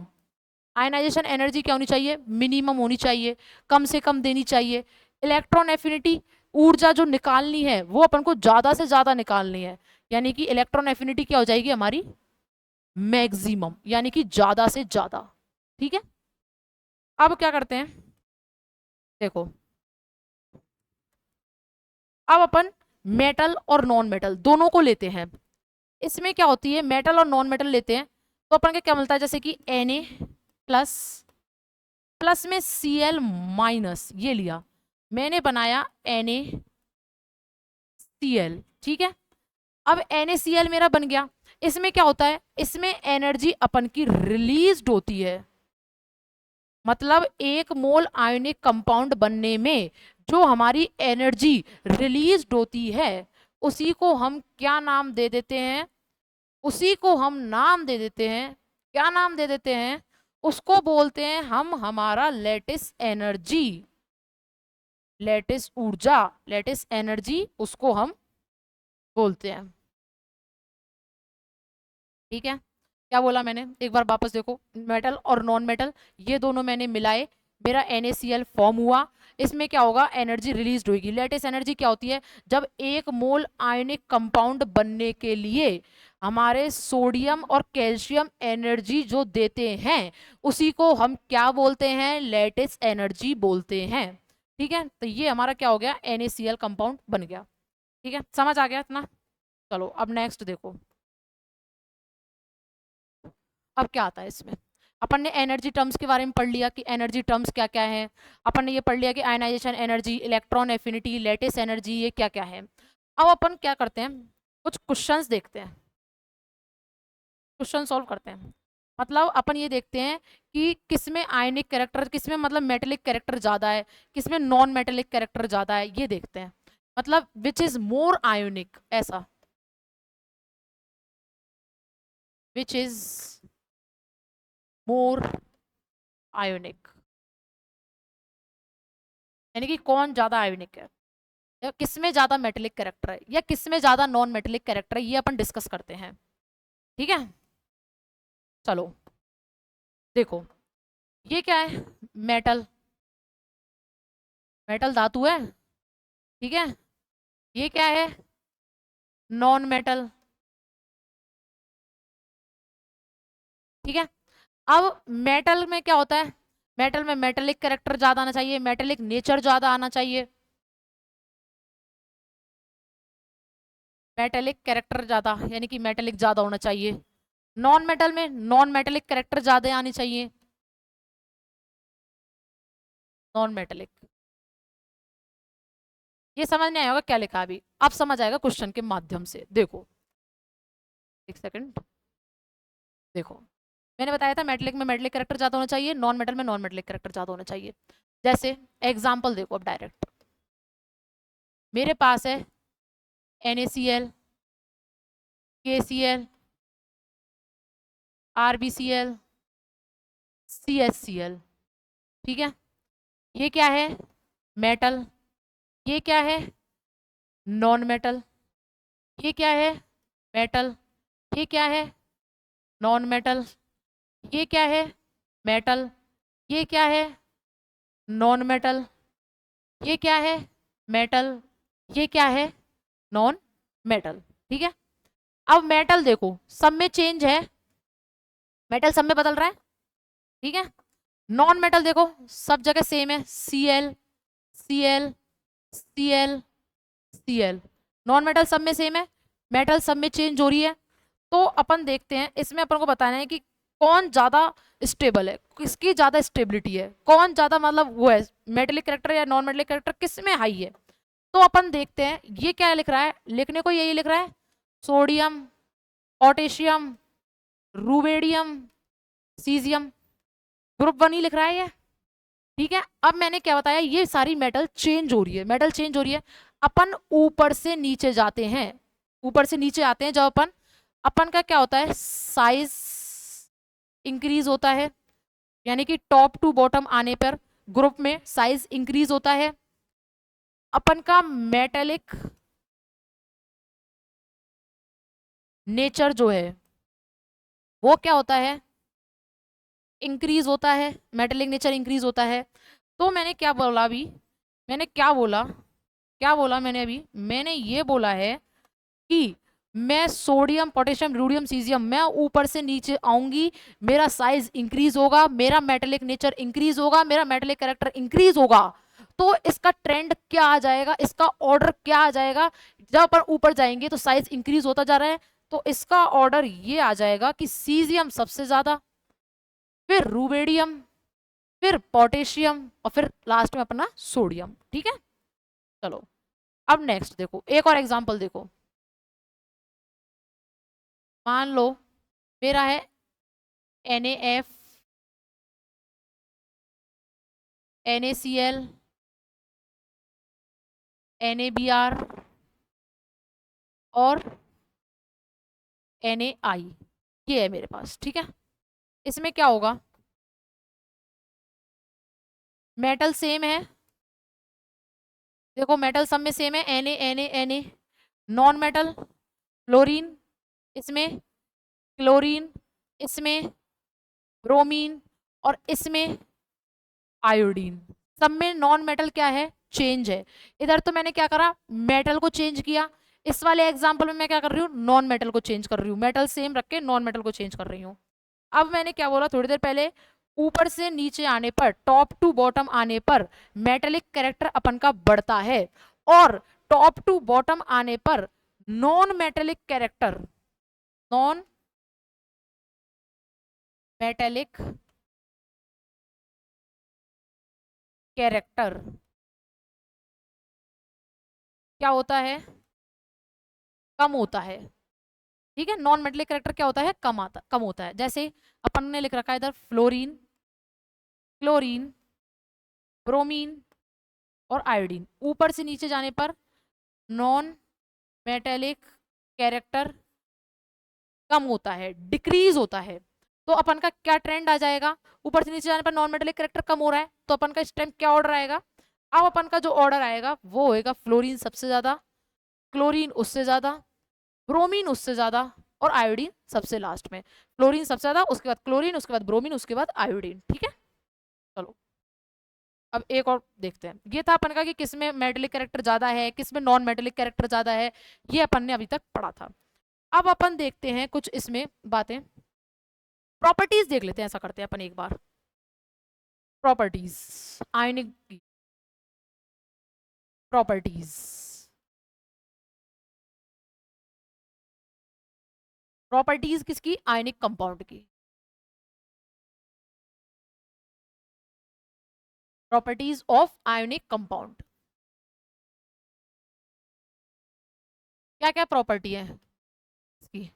आयनाइजेशन एनर्जी क्या होनी चाहिए, मिनिमम होनी चाहिए, कम से कम देनी चाहिए। इलेक्ट्रॉन एफिनिटी, ऊर्जा जो निकालनी है वो अपन को ज्यादा से ज्यादा निकालनी है, यानी कि इलेक्ट्रॉन एफिनिटी क्या हो जाएगी हमारी, मैक्सिमम, यानी कि ज्यादा से ज्यादा, ठीक है। अब क्या करते हैं, देखो अब अपन मेटल और नॉन मेटल दोनों को लेते हैं। इसमें क्या होती है, मेटल और नॉन मेटल लेते हैं तो अपन को क्या मिलता है, जैसे कि Na प्लस, प्लस में Cl माइनस, ये लिया मैंने बनाया NaCl, ठीक है। अब NaCl मेरा बन गया। इसमें क्या होता है, इसमें एनर्जी अपन की रिलीज होती है, मतलब एक मोल आयनिक कंपाउंड बनने में जो हमारी एनर्जी रिलीज होती है उसी को हम क्या नाम दे देते हैं, उसी को हम नाम दे देते हैं, क्या नाम दे देते हैं, उसको बोलते हैं हम हमारा लेटिस एनर्जी, लेटिस ऊर्जा, लेटिस एनर्जी उसको हम बोलते हैं, ठीक है। क्या बोला मैंने, एक बार वापस देखो, मेटल और नॉन मेटल ये दोनों मैंने मिलाए, मेरा NaCl फॉर्म हुआ। इसमें क्या होगा, एनर्जी रिलीज होगी। लेटेस्ट एनर्जी क्या होती है, जब एक मोल आयनिक कंपाउंड बनने के लिए हमारे सोडियम और कैल्शियम एनर्जी जो देते हैं उसी को हम क्या बोलते हैं, लेटेस्ट एनर्जी बोलते हैं, ठीक है। तो ये हमारा क्या हो गया, NaCl कंपाउंड बन गया, ठीक है, समझ आ गया इतना। चलो अब नेक्स्ट देखो, अब क्या आता है इसमें। अपन ने एनर्जी टर्म्स के बारे में पढ़ लिया कि एनर्जी टर्म्स क्या क्या है। अपन ने ये पढ़ लिया कि ionisation energy, electron affinity, lattice energy, ये क्या क्या है। अब अपन क्या करते हैं, कुछ क्वेश्चंस देखते हैं, क्वेश्चन सॉल्व करते हैं। मतलब अपन ये देखते हैं कि किसमें आयनिक कैरेक्टर, किसमें मतलब मेटेलिक कैरेक्टर ज्यादा है, किसमें नॉन मेटेलिक कैरेक्टर ज्यादा है, ये देखते हैं। मतलब विच इज मोर आयोनिक, ऐसा, विच इज मोर आयोनिक, यानी कि कौन ज्यादा आयोनिक है, या किसमें ज्यादा मेटेलिक कैरेक्टर है, या किसमें ज्यादा नॉन मेटेलिक कैरेक्टर है, ये अपन डिस्कस करते हैं, ठीक है। चलो देखो, ये क्या है, मेटल, मेटल धातु है, ठीक है। ये क्या है, नॉन मेटल, ठीक है। अब मेटल में क्या होता है, मेटल में मेटेलिक कैरेक्टर ज्यादा आना चाहिए, मेटेलिक नेचर ज्यादा आना चाहिए, मेटेलिक कैरेक्टर ज्यादा, यानी कि मेटेलिक ज्यादा होना चाहिए। नॉन मेटल में नॉन मेटेलिक कैरेक्टर ज्यादा आनी चाहिए, नॉन मेटेलिक। ये समझ नहीं आया होगा क्या लिखा है अभी, अब समझ आएगा क्वेश्चन के माध्यम से। देखो एक सेकंड, देखो मैंने बताया था मेटेलिक में मेटेलिक कैरेक्टर ज्यादा होना चाहिए, नॉन मेटल में नॉन मेटेलिक कैरेक्टर ज्यादा होना चाहिए। जैसे एग्जांपल देखो, अब डायरेक्ट मेरे पास है NaCl, KCl, RbCl, CHCl, ठीक है। ये क्या है, मेटल, ये क्या है, नॉन मेटल, ये क्या है, मेटल, ये क्या है, नॉन मेटल, ये क्या है, मेटल, ये क्या है, नॉन मेटल, ये क्या है, मेटल, ये क्या है, नॉन मेटल, ठीक है। अब मेटल देखो सब में चेंज है, मेटल सब में बदल रहा है, ठीक है। नॉन मेटल देखो सब जगह सेम है, Cl, Cl, Cl, Cl, non metal सब में सेम है, मेटल सब में चेंज हो रही है। तो अपन देखते हैं, इसमें अपन को बताना है कि कौन ज्यादा स्टेबल है, किसकी ज्यादा स्टेबिलिटी है, कौन ज्यादा मतलब वो है, मेटेलिक कैरेक्टर या नॉन मेटेलिक कैरेक्टर किस में हाई है। तो अपन देखते हैं ये क्या लिख रहा है, लिखने को यही लिख रहा है, सोडियम, पोटेशियम, रूबेडियम, सीजियम, ग्रुप 1 ही लिख रहा है ये, ठीक है। अब मैंने क्या बताया, ये सारी मेटल चेंज हो रही है, मेटल चेंज हो रही है। अपन ऊपर से नीचे जाते हैं, ऊपर से नीचे आते हैं जब अपन, अपन का क्या होता है, साइज इंक्रीज होता है, यानी कि टॉप टू बॉटम आने पर ग्रुप में साइज इंक्रीज होता है। अपन का मेटेलिक नेचर जो है वो क्या होता है, इंक्रीज होता है, मेटेलिक नेचर इंक्रीज होता है। तो मैंने क्या बोला अभी, मैंने क्या बोला, क्या बोला मैंने अभी, मैंने ये बोला है कि मैं सोडियम पोटेशियम रूडियम सीजियम, मैं ऊपर से नीचे आऊंगी, मेरा साइज इंक्रीज होगा, मेरा मेटेलिक नेचर इंक्रीज होगा, मेरा मेटेलिक कैरेक्टर इंक्रीज होगा, तो इसका ट्रेंड क्या आ जाएगा, इसका ऑर्डर क्या आ जाएगा, जब अपन ऊपर जाएंगे तो साइज इंक्रीज होता जा रहा है, तो इसका ऑर्डर ये आ जाएगा कि सीजियम सबसे ज्यादा, फिर रूबेडियम, फिर पोटेशियम, और फिर लास्ट में अपना सोडियम। ठीक है, चलो अब नेक्स्ट देखो, एक और एग्जांपल देखो। मान लो मेरा है NaF, NaCl, NaBr और NaI, ये है मेरे पास। ठीक है, इसमें क्या होगा, मेटल सेम है, देखो मेटल सब में सेम है, Na, नॉन मेटल क्लोरीन, इसमें क्लोरीन, इसमें ब्रोमीन, और इसमें आयोडीन, सब में नॉन मेटल क्या है, चेंज है। इधर तो मैंने क्या करा, मेटल को चेंज किया, इस वाले एग्जांपल में मैं क्या कर रही हूँ, नॉन मेटल को चेंज कर रही हूँ, मेटल सेम रख के नॉन मेटल को चेंज कर रही हूँ। अब मैंने क्या बोला थोड़ी देर पहले, ऊपर से नीचे आने पर, टॉप टू बॉटम आने पर मेटेलिक कैरेक्टर अपन का बढ़ता है, और टॉप टू बॉटम आने पर non metallic character, non metallic character क्या होता है, कम होता है। ठीक है, नॉन मेटेलिक कैरेक्टर क्या होता है, कम होता है। जैसे अपन ने लिख रखा है इधर फ्लोरीन, क्लोरीन, ब्रोमीन और आयोडीन, ऊपर से नीचे जाने पर नॉन मेटेलिक कैरेक्टर कम होता है, डिक्रीज होता है। तो अपन का क्या ट्रेंड आ जाएगा, ऊपर से नीचे जाने पर नॉन मेटेलिक कैरेक्टर कम हो रहा है, तो अपन का इस टाइम क्या ऑर्डर आएगा, अब अपन का जो ऑर्डर आएगा वो होएगा फ्लोरीन सबसे ज्यादा, क्लोरीन उससे ज्यादा, ब्रोमीन उससे ज्यादा, और आयोडीन सबसे लास्ट में। फ्लोरीन सबसे ज्यादा, उसके बाद क्लोरीन, उसके बाद ब्रोमीन, उसके बाद आयोडीन। ठीक है, चलो अब एक और देखते हैं। ये था अपन का कि किस में मेटेलिक कैरेक्टर ज्यादा है, किस में नॉन मेटेलिक कैरेक्टर ज्यादा है, ये अपन ने अभी तक पढ़ा था। अब अपन देखते हैं कुछ इसमें बातें, प्रॉपर्टीज देख लेते हैं, ऐसा करते हैं अपन एक बार। प्रॉपर्टीज, आयनिक प्रॉपर्टीज, प्रॉपर्टीज किसकी, आयनिक कंपाउंड की। प्रॉपर्टीज ऑफ आयोनिक कंपाउंड, क्या क्या प्रॉपर्टी है इसकी,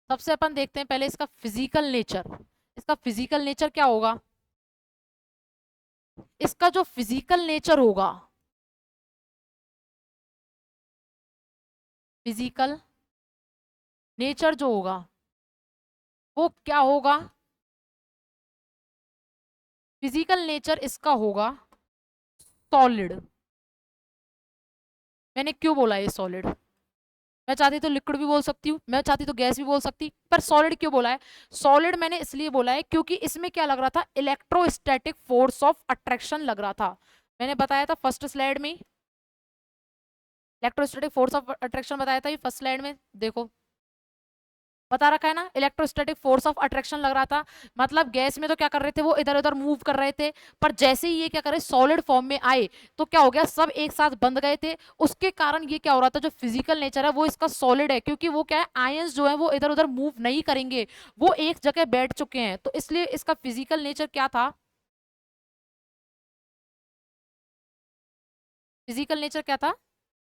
सबसे अपन देखते हैं पहले इसका फिजिकल नेचर। इसका फिजिकल नेचर क्या होगा, इसका जो फिजिकल नेचर होगा, फिजिकल नेचर जो होगा वो क्या होगा, फिजिकल नेचर इसका होगा सॉलिड। मैंने क्यों बोला ये सॉलिड, मैं चाहती तो लिक्विड भी बोल सकती हूँ, मैं चाहती तो गैस भी बोल सकती, पर सॉलिड क्यों बोला है, सॉलिड मैंने इसलिए बोला है क्योंकि इसमें क्या लग रहा था, इलेक्ट्रोस्टैटिक फोर्स ऑफ अट्रैक्शन लग रहा था। मैंने बताया था फर्स्ट स्लाइड में, इलेक्ट्रोस्टैटिक फोर्स ऑफ अट्रैक्शन बताया था ये फर्स्ट स्लाइड में, देखो बता रखा है ना, इलेक्ट्रोस्टैटिक फोर्स ऑफ अट्रैक्शन लग रहा था। मतलब गैस में तो क्या कर रहे थे, वो इधर उधर मूव कर रहे थे, पर जैसे ही ये क्या करे सॉलिड फॉर्म में आए, तो क्या हो गया, सब एक साथ बंध गए थे। उसके कारण ये क्या हो रहा था, जो फिजिकल नेचर है वो इसका सॉलिड है, क्योंकि वो क्या है, आयंस जो है वो इधर उधर मूव नहीं करेंगे, वो एक जगह बैठ चुके हैं, तो इसलिए इसका फिजिकल नेचर क्या था, फिजिकल नेचर क्या था,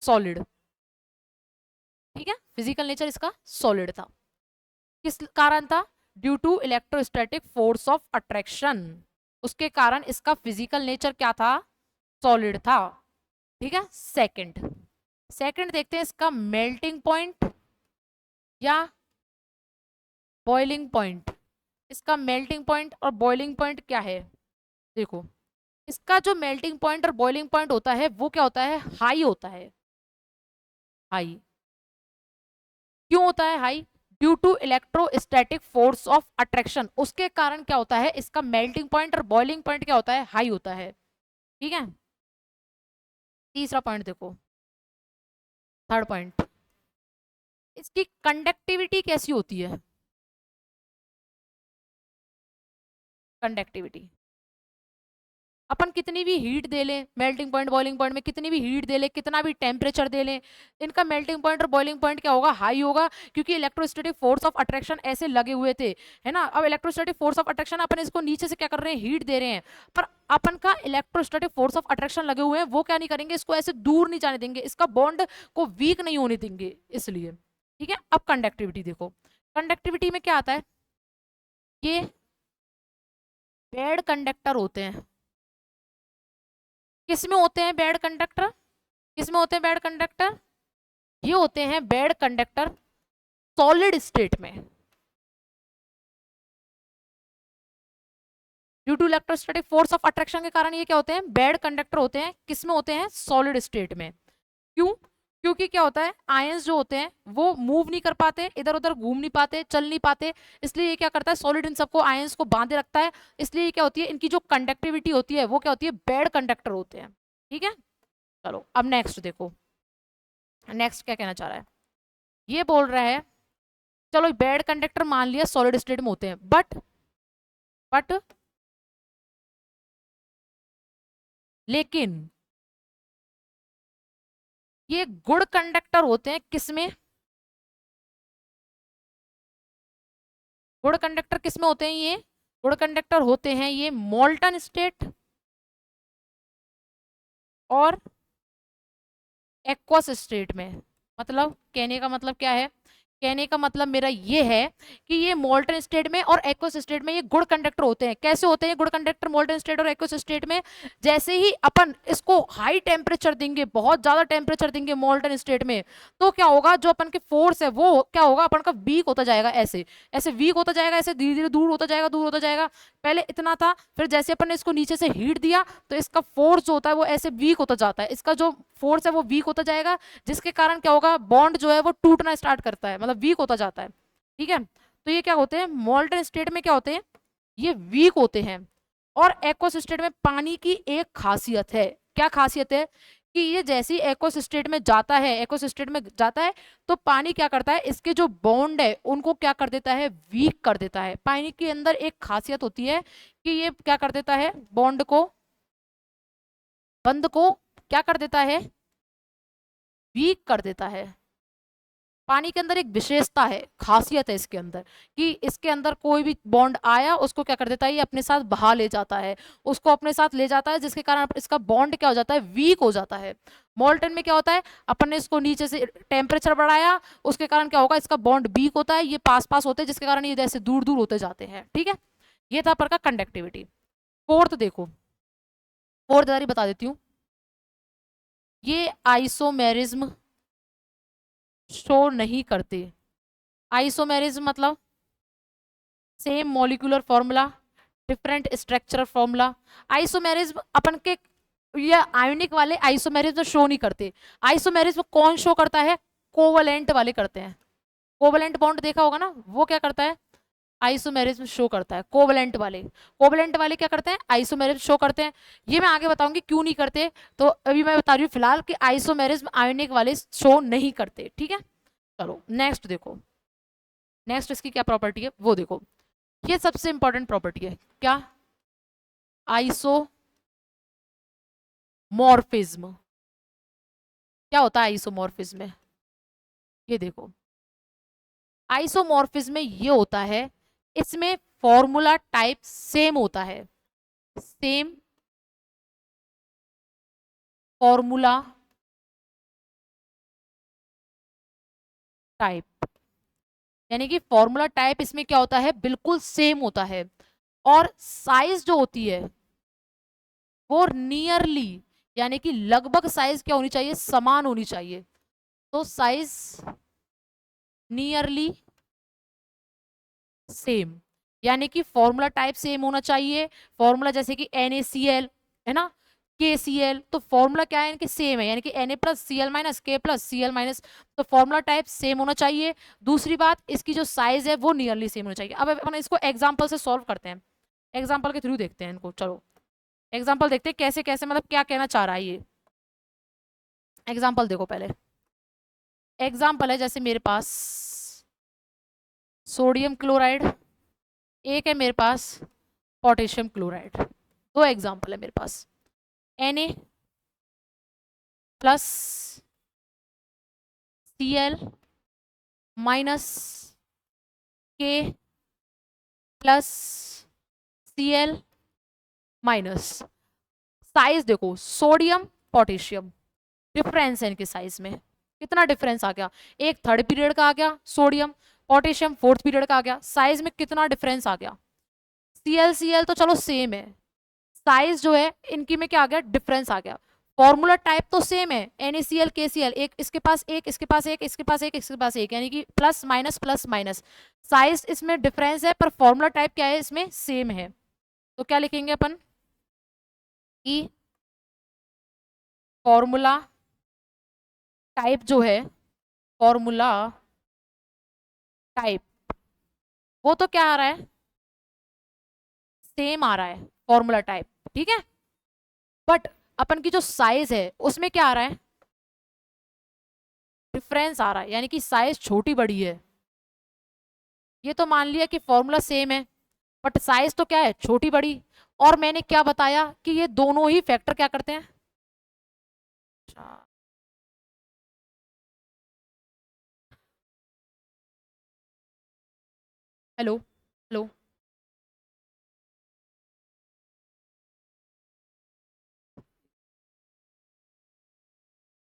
सॉलिड। ठीक है, फिजिकल नेचर इसका सॉलिड था, किस कारण था, due to electrostatic force of attraction, उसके कारण इसका फिजिकल नेचर क्या था, सॉलिड था। ठीक है, सेकंड, सेकंड देखते हैं इसका मेल्टिंग पॉइंट या बॉइलिंग पॉइंट। इसका मेल्टिंग पॉइंट और बॉइलिंग पॉइंट क्या है, देखो इसका जो मेल्टिंग पॉइंट और बॉइलिंग पॉइंट होता है वो क्या होता है, हाई होता है, हाई। क्यों होता है high, due to electrostatic force of attraction, उसके कारण क्या होता है, इसका मेल्टिंग पॉइंट और बॉइलिंग पॉइंट क्या होता है, हाई होता है। ठीक है, तीसरा पॉइंट देखो, थर्ड पॉइंट, इसकी कंडक्टिविटी कैसी होती है, कंडक्टिविटी अपन कितनी भी हीट दे लें, मेल्टिंग पॉइंट बॉइलिंग पॉइंट में कितनी भी हीट दे लें, कितना भी टेम्परेचर दे लें, इनका मेल्टिंग पॉइंट और बॉइलिंग पॉइंट क्या होगा, हाई होगा, क्योंकि इलेक्ट्रोस्टैटिक फोर्स ऑफ अट्रैक्शन ऐसे लगे हुए थे, है ना। अब इलेक्ट्रोस्टैटिक फोर्स ऑफ अट्रैक्शन अपन इसको नीचे से क्या कर रहे हैं, हीट दे रहे हैं, पर अपन का इलेक्ट्रोस्टैटिक फोर्स ऑफ अट्रैक्शन लगे हुए हैं, वो क्या नहीं करेंगे, इसको ऐसे दूर नहीं जाने देंगे, इसका बॉन्ड को वीक नहीं होने देंगे, इसलिए। ठीक है, अब कंडक्टिविटी देखो, कंडक्टिविटी में क्या आता है, ये बेड कंडक्टर होते हैं, किस में होते हैं बेड कंडक्टर, किस में होते हैं बेड कंडक्टर, ये होते हैं बेड कंडक्टर सॉलिड स्टेट में, due to electrostatic force of attraction के कारण ये क्या होते हैं, बेड कंडक्टर होते हैं, किस में होते हैं, सॉलिड स्टेट में। क्यों, क्योंकि क्या होता है, आयंस जो होते हैं वो मूव नहीं कर पाते, इधर उधर घूम नहीं पाते, चल नहीं पाते, इसलिए ये क्या करता है, सॉलिड इन सबको आयंस को बांधे रखता है, इसलिए ये क्या होती है, इनकी जो कंडक्टिविटी होती है वो क्या होती है, बेड कंडक्टर होते हैं। ठीक है, चलो अब नेक्स्ट देखो, नेक्स्ट क्या कहना चाह रहा है, ये बोल रहा है, चलो बेड कंडक्टर मान लिया सॉलिड स्टेट में होते हैं, बट लेकिन ये गुड कंडक्टर होते हैं किसमें, गुड कंडक्टर किसमें होते हैं, ये गुड कंडक्टर होते हैं ये मोल्टन स्टेट और एक्वस स्टेट में। मतलब कहने का मतलब क्या है, कहने का मतलब मेरा ये है कि ये मोल्टन स्टेट में और एक्वस स्टेट में ये गुड कंडक्टर होते हैं। कैसे होते हैं गुड कंडक्टर मोल्टन स्टेट और एक्वस स्टेट में, जैसे ही अपन इसको हाई टेम्परेचर देंगे, बहुत ज्यादा टेम्परेचर देंगे मोल्टन स्टेट में, तो क्या होगा, जो अपन के फोर्स है वो क्या होगा, अपन का वीक होता जाएगा, ऐसे ऐसे वीक होता जाएगा, ऐसे धीरे धीरे दूर होता जाएगा, दूर होता जाएगा, पहले इतना था, फिर जैसे अपन ने इसको नीचे से हीट दिया तो इसका फोर्स जो होता है वो ऐसे वीक होता जाता है, इसका जो फोर्स है वो वीक होता जाएगा, जिसके कारण क्या होगा, बॉन्ड जो है वो टूटना स्टार्ट करता है, मतलब वीक होता जाता है। ठीक है, तो ये क्या होते हैं, मोल्टन स्टेट में क्या होते हैं, ये वीक होते हैं। और एक्वस स्टेट में पानी की एक खासियत है, क्या खासियत है, कि ये जैसे ही एक्वस स्टेट में जाता है, एक्वस स्टेट में जाता है तो पानी क्या करता है, इसके जो बॉन्ड है उनको क्या कर देता है, वीक कर देता है। पानी के अंदर एक खासियत होती है कि ये क्या कर देता है, बॉन्ड को, बंद को क्या कर देता है, वीक कर देता है। पानी के अंदर एक विशेषता है, खासियत है इसके अंदर, कि इसके अंदर कोई भी बॉन्ड आया उसको क्या कर देता है, ये अपने साथ बहा ले जाता है, उसको अपने साथ ले जाता है, जिसके कारण इसका बॉन्ड क्या हो जाता है, वीक हो जाता है। मोल्टन में क्या होता है, अपन ने इसको नीचे से टेम्परेचर बढ़ाया, उसके कारण क्या होगा, इसका बॉन्ड वीक होता है, ये पास पास होते हैं, जिसके कारण ये जैसे दूर दूर होते जाते हैं। ठीक है, ये था पर का कंडक्टिविटी। फोर्थ देखो, फोर्थ जरा बता देती हूँ, ये आइसोमेरिज्म शो नहीं करते। आइसोमेरिज्म मतलब same molecular formula, different structural formula. Isomerism अपन के ये आयोनिक वाले आइसोमेरिज्म शो नहीं करते। आइसोमेरिज्म कौन शो करता है, कोवलेंट वाले करते हैं। कोवलेंट बॉन्ड देखा होगा ना, वो क्या करता है, आइसोमेरिज्म शो करता है। कोवलेंट वाले, कोवलेंट वाले क्या करते हैं, आइसोमेरिज्म शो करते हैं। ये मैं आगे बताऊंगी क्यों नहीं करते, तो अभी मैं बता रही हूँ फिलहाल कि आइसोमेरिज्म आयोनिक वाले शो नहीं करते। ठीक है, चलो नेक्स्ट देखो, नेक्स्ट इसकी क्या प्रॉपर्टी है वो देखो, ये सबसे इंपॉर्टेंट प्रॉपर्टी है, क्या, आइसोमॉर्फिज्म। क्या होता है आइसोमॉर्फिज्म में, ये देखो, आइसोमॉर्फिज्म में ये होता है, इसमें फॉर्मूला टाइप सेम होता है, सेम फॉर्मूला टाइप, यानी कि फॉर्मूला टाइप इसमें क्या होता है, बिल्कुल सेम होता है। और साइज जो होती है वो नियरली, यानी कि लगभग साइज क्या होनी चाहिए, समान होनी चाहिए। तो साइज नियरली सेम, यानी कि फॉर्मूला टाइप सेम होना चाहिए। फॉर्मूला जैसे कि NaCl है ना, KCl, तो फॉर्मूला क्या है इनके सेम है, यानी कि Na+Cl- K+Cl-, तो फॉर्मूला टाइप सेम होना चाहिए। दूसरी बात, इसकी जो साइज है वो नियरली सेम होना चाहिए। अब अपन इसको एग्जाम्पल से सॉल्व करते हैं, एग्जाम्पल के थ्रू देखते हैं इनको। चलो एग्जाम्पल देखते हैं कैसे कैसे, मतलब क्या कहना चाह रहा है ये। एग्जाम्पल देखो पहले, एग्जाम्पल है जैसे मेरे पास सोडियम क्लोराइड, एक है मेरे पास पोटेशियम क्लोराइड, दो एग्जाम्पल है मेरे पास। Na plus Cl minus K plus Cl minus. Size देखो, सोडियम पोटेशियम, डिफरेंस है इनके साइज में, कितना डिफरेंस आ गया, एक थर्ड पीरियड का आ गया सोडियम, पोटेशियम फोर्थ पीरियड का आ गया, साइज में कितना डिफरेंस आ गया। Cl तो चलो सेम है, साइज जो है इनकी में क्या आ गया, डिफरेंस आ गया। फॉर्मूला टाइप तो सेम है, NaCl KCl, एक इसके पास एक, इसके पास एक, इसके पास एक, इसके पास एक, यानी कि प्लस माइनस। साइज इसमें डिफरेंस है पर फॉर्मूला टाइप क्या है इसमें, सेम है। तो क्या लिखेंगे अपन कि फॉर्मूला टाइप जो है, फॉर्मूला टाइप वो तो क्या आ रहा है, सेम आ रहा है फॉर्मूला टाइप, ठीक है। बट अपन की जो साइज है उसमें क्या आ रहा है, डिफरेंस आ रहा है, यानी कि साइज छोटी बड़ी है। ये तो मान लिया कि फॉर्मूला सेम है बट साइज तो क्या है, छोटी बड़ी। और मैंने क्या बताया कि ये दोनों ही फैक्टर क्या करते हैं, हेलो हेलो,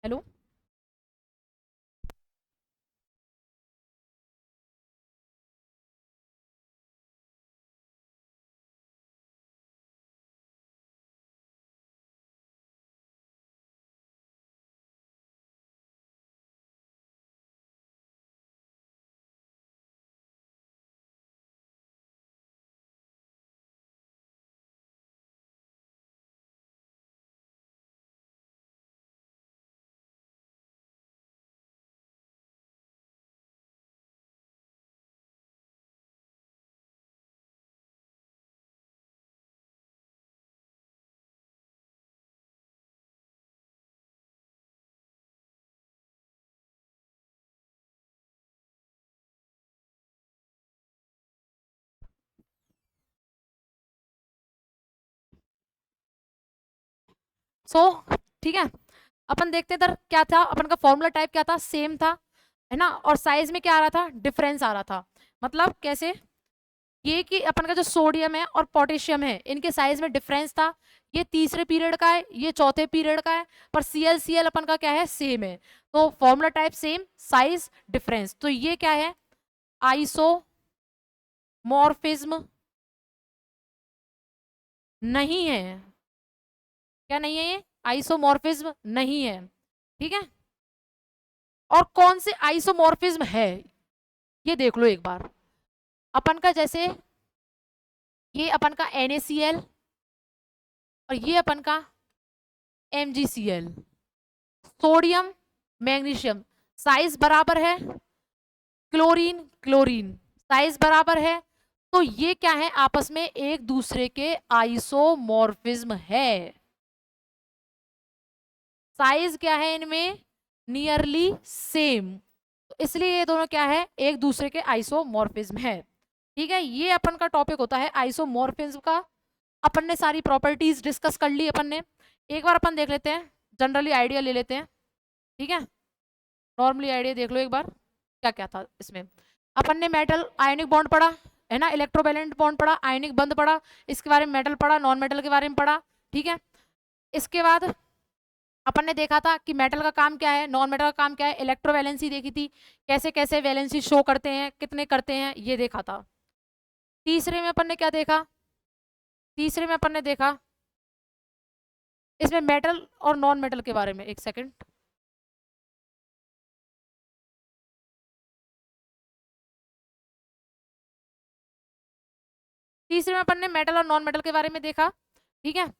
हेलो, सो ठीक है। अपन देखते हैं इधर क्या था, अपन का फॉर्मूला टाइप क्या था, सेम था, है ना। और साइज में क्या आ रहा था, डिफरेंस आ रहा था। मतलब कैसे, ये कि अपन का जो सोडियम है और पोटेशियम है इनके साइज में डिफरेंस था, ये तीसरे पीरियड का है, ये चौथे पीरियड का है, पर Cl अपन का क्या है, सेम है। तो formula type same, size difference, तो ये क्या है, आइसोमॉर्फिज्म नहीं है। क्या नहीं है, ये आइसोमॉर्फिज्म नहीं है, ठीक है। और कौन से आइसोमॉर्फिज्म है ये देख लो एक बार। अपन का जैसे ये अपन का NaCl और ये अपन का MgCl, सोडियम मैग्नीशियम, साइज बराबर है, क्लोरीन क्लोरीन साइज बराबर है, तो ये क्या है, आपस में एक दूसरे के आइसोमॉर्फिज्म है। साइज क्या है इनमें, नियरली सेम, तो इसलिए ये दोनों क्या है, एक दूसरे के आइसोमॉर्फिज्म है, ठीक है। ये अपन का टॉपिक होता है आइसोमॉर्फिज्म का। अपन ने सारी प्रॉपर्टीज डिस्कस कर ली अपन ने, एक बार अपन देख लेते हैं, जनरली आइडिया ले लेते हैं, ठीक है। नॉर्मली आइडिया देख लो एक बार क्या क्या था इसमें। अपन ने मेटल आयनिक बॉन्ड पढ़ा, है ना, इलेक्ट्रोवैलेंट बॉन्ड पढ़ा, आयनिक बंध पढ़ा, इसके बारे में मेटल पढ़ा, नॉन मेटल के बारे में पढ़ा, ठीक है। इसके बाद अपन ने देखा था कि मेटल का काम क्या है, नॉन मेटल का काम क्या है, इलेक्ट्रोवैलेंसी देखी थी, कैसे कैसे वैलेंसी शो करते हैं, कितने करते हैं, ये देखा था। तीसरे में अपन ने क्या देखा, तीसरे में अपन ने देखा इसमें मेटल और नॉन मेटल के बारे में, एक सेकंड, तीसरे में अपन ने मेटल और नॉन मेटल के बारे में देखा, ठीक है।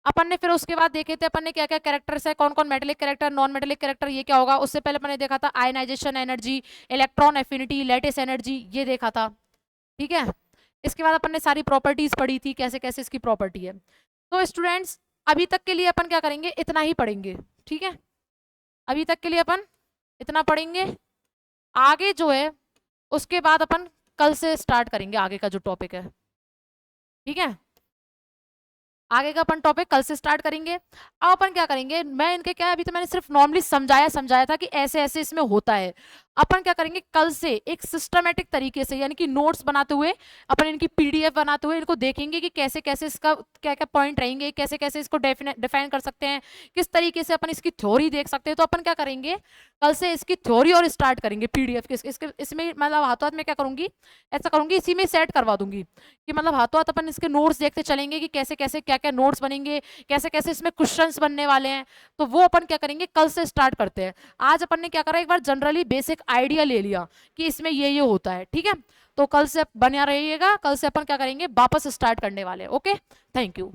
अपन ने फिर उसके बाद देखे थे अपन ने क्या क्या कैरेक्टर्स है, कौन कौन metallic character, non metallic character, ये क्या होगा। उससे पहले अपन ने देखा था ionisation energy, electron affinity, lattice energy, ये देखा था, ठीक है। इसके बाद अपन ने सारी प्रॉपर्टीज पढ़ी थी, कैसे कैसे इसकी प्रॉपर्टी है। तो स्टूडेंट्स अभी तक के लिए अपन क्या करेंगे, इतना ही पढ़ेंगे, ठीक है। अभी तक के लिए अपन इतना पढ़ेंगे। आगे जो है उसके बाद अपन कल से स्टार्ट करेंगे आगे का जो टॉपिक है, ठीक है। आगे का अपन टॉपिक कल से स्टार्ट करेंगे। अब अपन क्या करेंगे, मैं इनके क्या है, अभी तो मैंने सिर्फ नॉर्मली समझाया समझाया था कि ऐसे ऐसे इसमें होता है। अपन क्या करेंगे, कल से एक सिस्टमेटिक तरीके से यानी कि नोट्स बनाते हुए, अपन इनकी पीडीएफ बनाते हुए इनको देखेंगे कि कैसे कैसे इसका क्या क्या पॉइंट रहेंगे, कैसे कैसे इसको डिफाइन कर सकते हैं, किस तरीके से अपन इसकी थ्योरी देख सकते हैं। तो अपन क्या करेंगे, कल से इसकी थ्योरी और स्टार्ट करेंगे पीडीएफ के इसके इसमें मतलब हाथों हाथ में क्या करूंगी, ऐसा करूंगी इसी में सेट करवा दूंगी कि मतलब हाथों हाथ अपन इसके नोट्स देखते चलेंगे कि कैसे कैसे क्या क्या नोट्स बनेंगे, कैसे कैसे इसमें क्वेश्चंस बनने वाले हैं। तो वो अपन क्या करेंगे, कल से स्टार्ट करते हैं। आज अपन ने क्या करा, एक बार जनरली बेसिक आइडिया ले लिया कि इसमें ये होता है, ठीक है। तो कल से बना रहिएगा, कल से अपन क्या करेंगे, वापस स्टार्ट करने वाले। Okay, thank you.